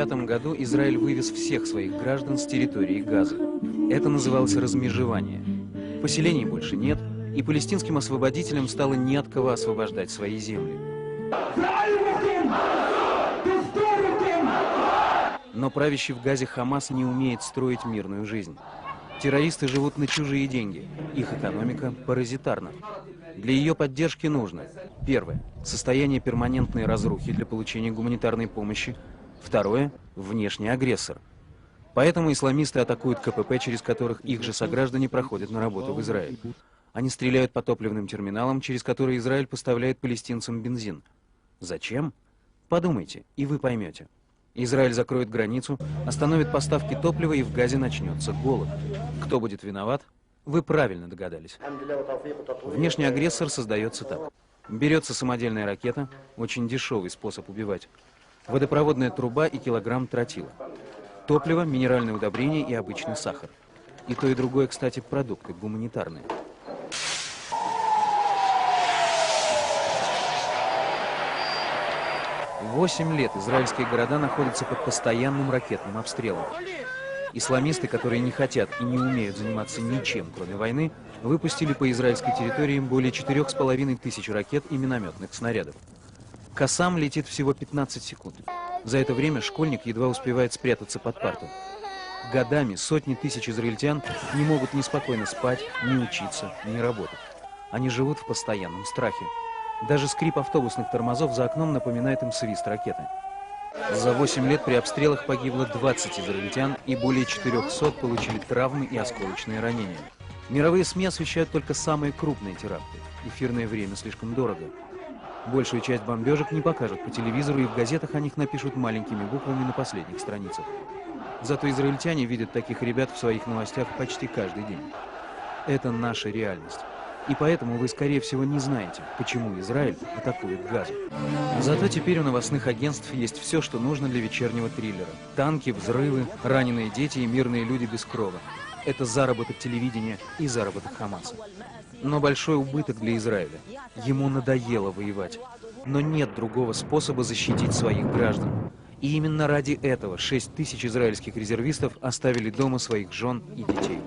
1995 году Израиль вывез всех своих граждан с территории Газы. Это называлось размежевание. Поселений больше нет, и палестинским освободителям стало не от кого освобождать свои земли. Но правящий в Газе Хамас не умеет строить мирную жизнь. Террористы живут на чужие деньги, их экономика паразитарна. Для ее поддержки нужно: первое – состояние перманентной разрухи для получения гуманитарной помощи, второе – внешний агрессор. Поэтому исламисты атакуют КПП, через которых их же сограждане проходят на работу в Израиль. Они стреляют по топливным терминалам, через которые Израиль поставляет палестинцам бензин. Зачем? Подумайте, и вы поймете. Израиль закроет границу, остановит поставки топлива, и в Газе начнется голод. Кто будет виноват? Вы правильно догадались. Внешний агрессор создается так. Берется самодельная ракета, очень дешевый способ убивать, водопроводная труба и килограмм тротила, топливо, минеральное удобрение и обычный сахар. И то, и другое, кстати, продукты гуманитарные. Восемь лет израильские города находятся под постоянным ракетным обстрелом. Исламисты, которые не хотят и не умеют заниматься ничем, кроме войны, выпустили по израильской территории более 4500 ракет и минометных снарядов. Кассам летит всего 15 секунд. За это время школьник едва успевает спрятаться под парту. Годами сотни тысяч израильтян не могут ни спокойно спать, ни учиться, ни работать. Они живут в постоянном страхе. Даже скрип автобусных тормозов за окном напоминает им свист ракеты. За 8 лет при обстрелах погибло 20 израильтян, и более 400 получили травмы и осколочные ранения. Мировые СМИ освещают только самые крупные теракты. Эфирное время слишком дорого. Большую часть бомбежек не покажут по телевизору, и в газетах о них напишут маленькими буквами на последних страницах. Зато израильтяне видят таких ребят в своих новостях почти каждый день. Это наша реальность. И поэтому вы, скорее всего, не знаете, почему Израиль атакует Газу. Зато теперь у новостных агентств есть все, что нужно для вечернего триллера. Танки, взрывы, раненые дети и мирные люди без крова. Это заработок телевидения и заработок Хамаса. Но большой убыток для Израиля. Ему надоело воевать. Но нет другого способа защитить своих граждан. И именно ради этого 6000 израильских резервистов оставили дома своих жен и детей.